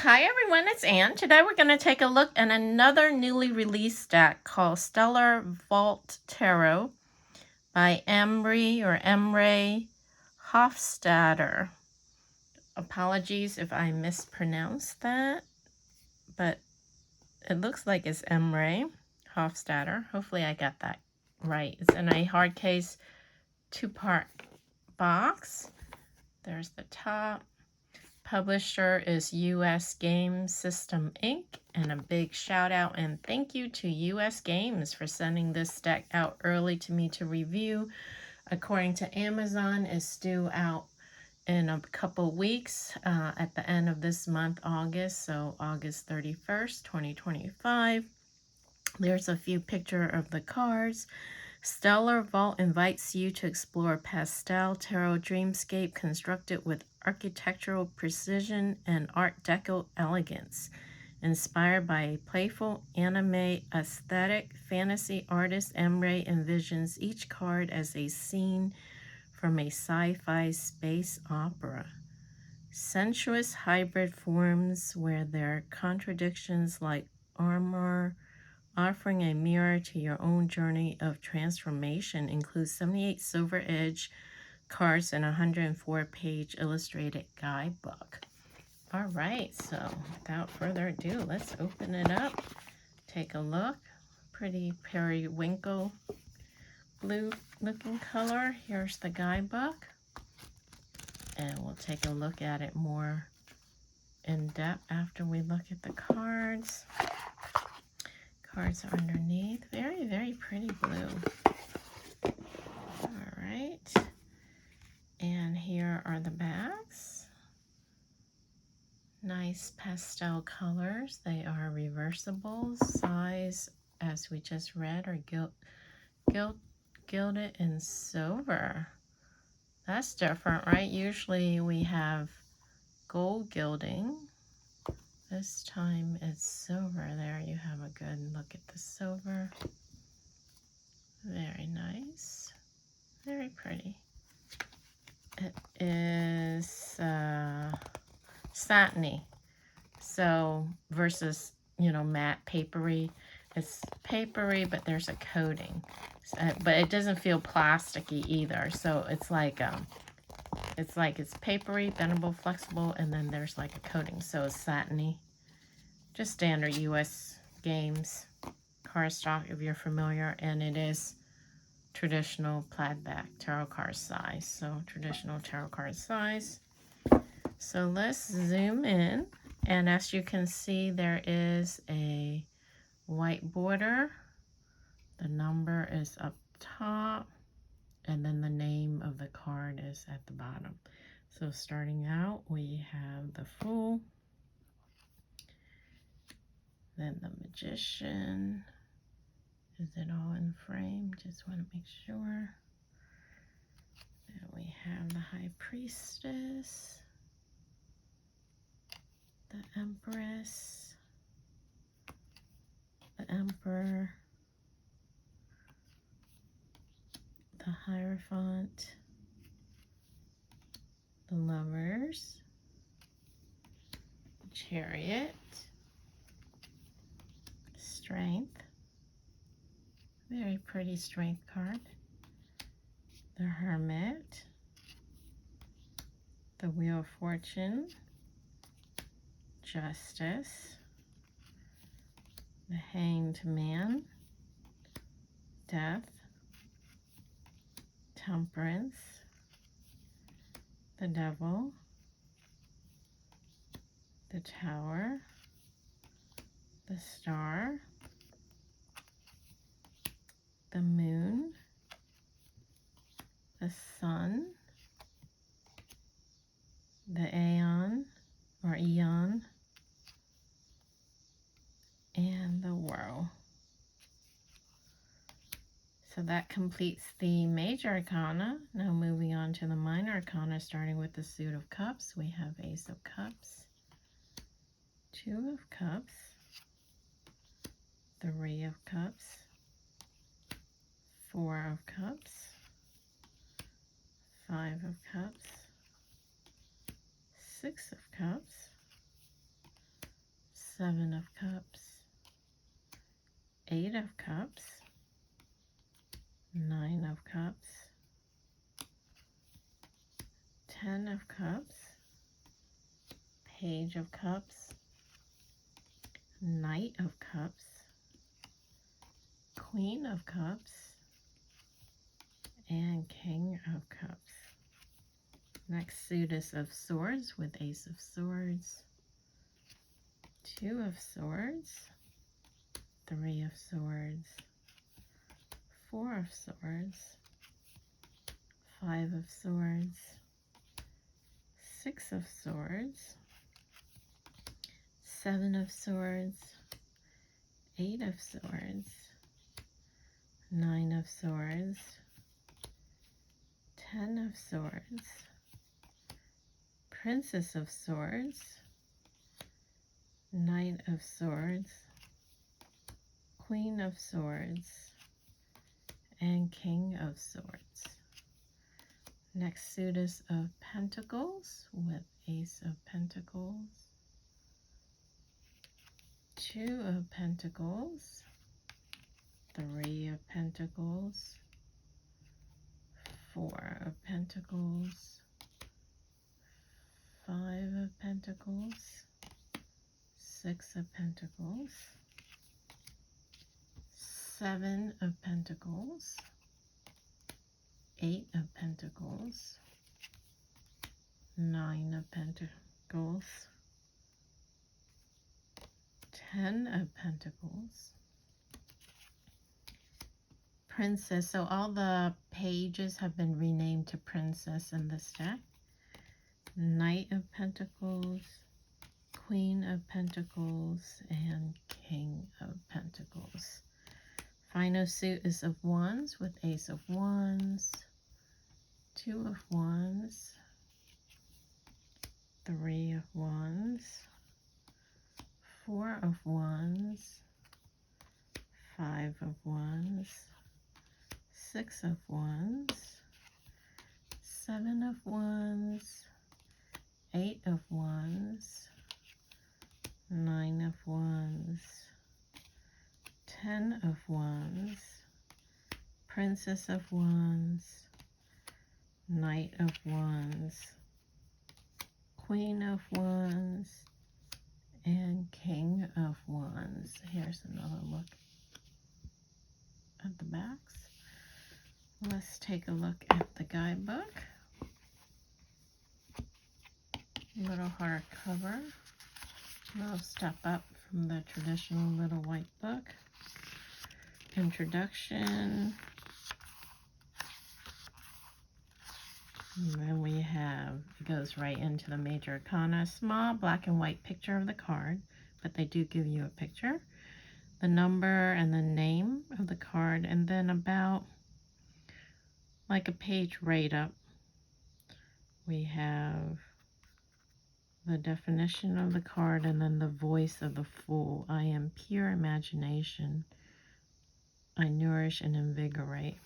Hi everyone, it's Anne. Today we're going to take a look at another newly released deck called Stellar Vault Tarot by Amrei Hofstatter. Apologies if I mispronounced that, but it looks like it's Amrei Hofstatter. Hopefully I got that right. It's in a hard case 2-part box. There's the top. Publisher is US Game System Inc. And a big shout out and thank you to US Games for sending this deck out early to me to review. According to Amazon, it's due out in a couple weeks at the end of this month, August. So August 31st, 2025. There's a few pictures of the cards. Stellar Vault invites you to explore pastel tarot dreamscape constructed with architectural precision and Art Deco elegance. Inspired by a playful anime aesthetic, fantasy artist Amrei envisions each card as a scene from a sci-fi space opera. Sensuous hybrid forms where there are contradictions like armor, offering a mirror to your own journey of transformation, includes 78 silver edge cards and a 104-page illustrated guidebook. All right, so without further ado, let's open it up. Take a look. Pretty periwinkle blue looking color. Here's the guidebook. And we'll take a look at it more in depth after we look at the cards. Cards are underneath. Very, very pretty blue. All right. And here are the backs. Nice pastel colors. They are reversible. Size, as we just read, are gilded in silver. That's different, right? Usually we have gold gilding. This time it's silver. There you have a good look at the silver. Very nice. Very pretty. It is satiny. So versus, matte papery. It's papery, but there's a coating. But it doesn't feel plasticky either. So it's like it's papery, bendable, flexible, and then there's like a coating. So it's satiny. Just standard US Games cardstock if you're familiar, and it is traditional plaid back tarot card size. So traditional tarot card size. So let's zoom in, and as you can see, there is a white border. The number is up top, and then the name of the card is at the bottom. So starting out, we have the Fool, then the Magician. Is it all in frame? Just want to make sure. Then we have the High Priestess, the Empress, the Emperor, the Hierophant, the Lovers, Chariot, Strength, very pretty Strength card, the Hermit, the Wheel of Fortune, Justice, the Hanged Man, Death, Temperance, the Devil, the Tower, the Star, the Moon, the Sun, the Aeon or Eon, and the World. So that completes the major arcana. Now moving on to the minor arcana, starting with the Suit of Cups. We have Ace of Cups, Two of Cups, Three of Cups, Four of Cups, Five of Cups, Six of Cups, Seven of Cups, Eight of Cups, Nine of Cups, Ten of Cups, Page of Cups, Knight of Cups, Queen of Cups, and King of Cups. Next suit is of Swords with Ace of Swords, Two of Swords, Three of Swords, Four of Swords, Five of Swords, Six of Swords, Seven of Swords, Eight of Swords, Nine of Swords, Ten of Swords, Princess of Swords, Knight of Swords, Queen of Swords, and King of Swords. Next suit is of Pentacles with Ace of Pentacles, Two of Pentacles, Three of Pentacles, Four of Pentacles, Five of Pentacles, Six of Pentacles, Seven of Pentacles, Eight of Pentacles, Nine of Pentacles, Ten of Pentacles, Princess. So all the pages have been renamed to Princess in this deck. Knight of Pentacles, Queen of Pentacles, and King of Pentacles. Final suit is of Wands with Ace of Wands, Two of Wands, Three of Wands, Four of Wands, Five of Wands, Six of Wands, Seven of Wands, Eight of Wands, Nine of Wands, Ten of Wands, Princess of Wands, Knight of Wands, Queen of Wands, and King of Wands. Here's another look at the backs. Let's take a look at the guidebook. Little hardcover. Little step up from the traditional little white book. Introduction. And then we have, it goes right into the major arcana. Small black and white picture of the card, but they do give you a picture. The number and the name of the card, and then about like a page right up, we have the definition of the card and then the voice of the Fool. I am pure imagination. I nourish and invigorate.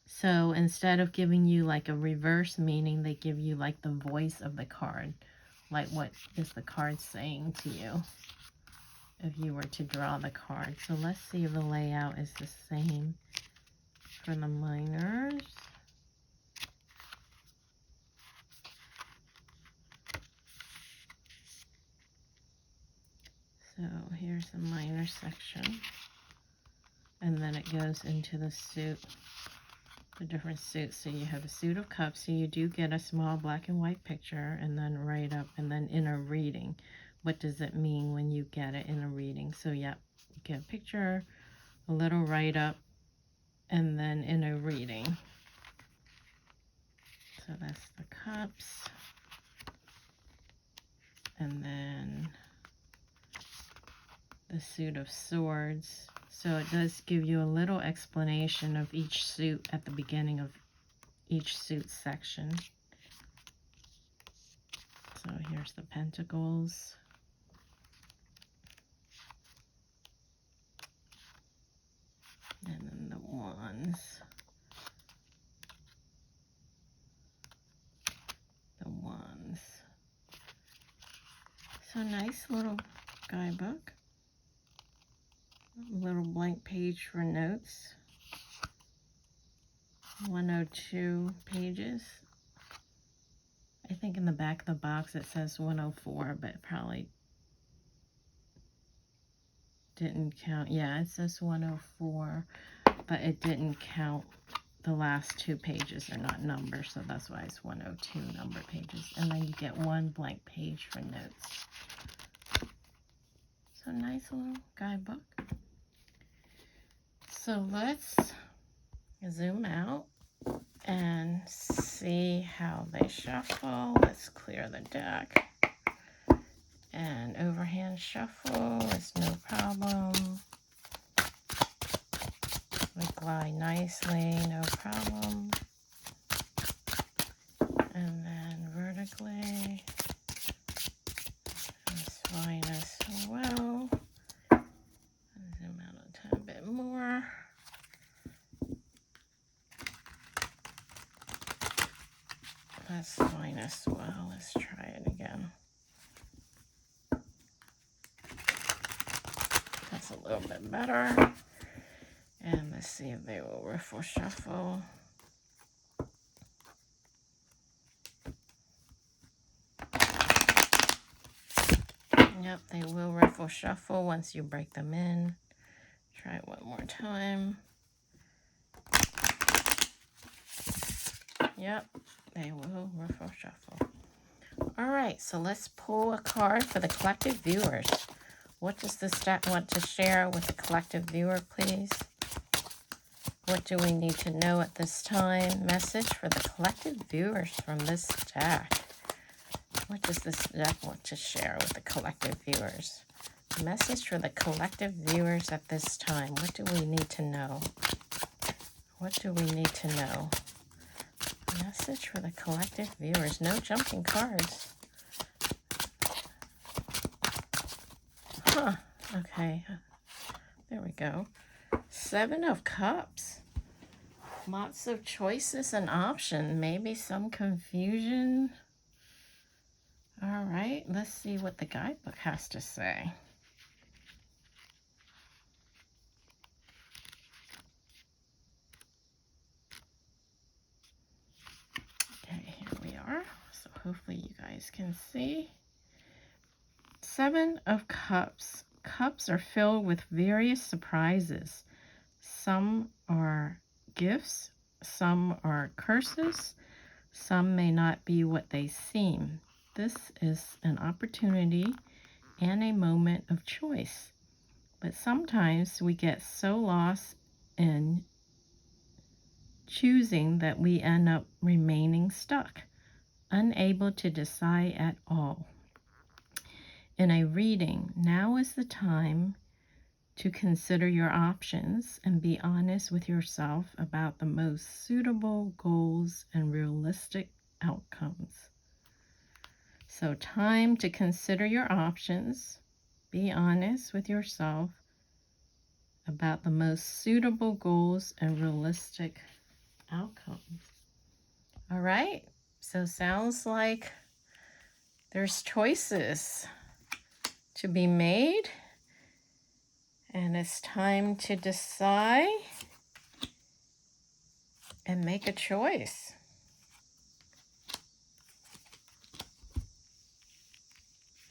So instead of giving you like a reverse meaning, they give you like the voice of the card. Like what is the card saying to you if you were to draw the card. So let's see if the layout is the same for the minors. So here's the minor section. And then it goes into the suit, the different suits. So you have a suit of cups. So you do get a small black and white picture, and then right up, and then in a reading. What does it mean when you get it in a reading? So yeah, you get a picture, a little write up, and then in a reading. So that's the cups. And then the suit of swords. So it does give you a little explanation of each suit at the beginning of each suit section. So here's the pentacles. And then the wands. The wands. So nice little guidebook. Little blank page for notes. 102 pages. I think in the back of the box it says 104, but it probably didn't count. Yeah, it says 104, but it didn't count the last 2 pages. They're not numbered, so that's why it's 102 number pages. And then you get 1 blank page for notes. So nice little guidebook. So let's zoom out and see how they shuffle. Let's clear the deck. And overhand shuffle is no problem. We glide nicely, no problem. And then vertically is fine as well. Zoom out a tiny bit more. That's fine as well. Let's try it again. That's a little bit better. And let's see if they will riffle shuffle. Yep, they will riffle shuffle once you break them in. Try it one more time. Yep, they will riffle shuffle. All right, so let's pull a card for the collective viewers. What does this deck want to share with the collective viewer, please? What do we need to know at this time? Message for the collective viewers from this deck. What does this deck want to share with the collective viewers? Message for the collective viewers at this time. What do we need to know? What do we need to know? Message for the collective viewers. No jumping cards. Huh. Okay. There we go. 7 of Cups. Lots of choices and options. Maybe some confusion. All right. Let's see what the guidebook has to say. Okay, here we are. So hopefully you guys can see. 7 of Cups. Cups are filled with various surprises. Some are gifts, some are curses, some may not be what they seem. This is an opportunity and a moment of choice. But sometimes we get so lost in choosing that we end up remaining stuck, unable to decide at all. In a reading, now is the time to consider your options and be honest with yourself about the most suitable goals and realistic outcomes. So, time to consider your options, be honest with yourself about the most suitable goals and realistic outcomes. All right, so sounds like there's choices to be made. And it's time to decide and make a choice.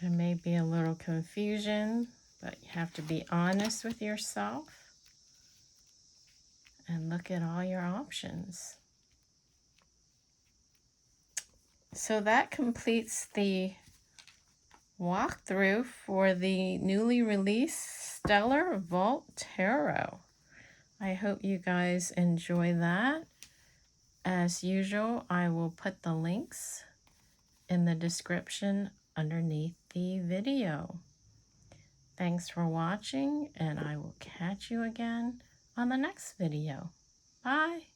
There may be a little confusion, but you have to be honest with yourself and look at all your options. So that completes the walkthrough for the newly released Stellar Vault Tarot. I hope you guys enjoy that. As usual, I will put the links in the description underneath the video. Thanks for watching, and I will catch you again on the next video. Bye.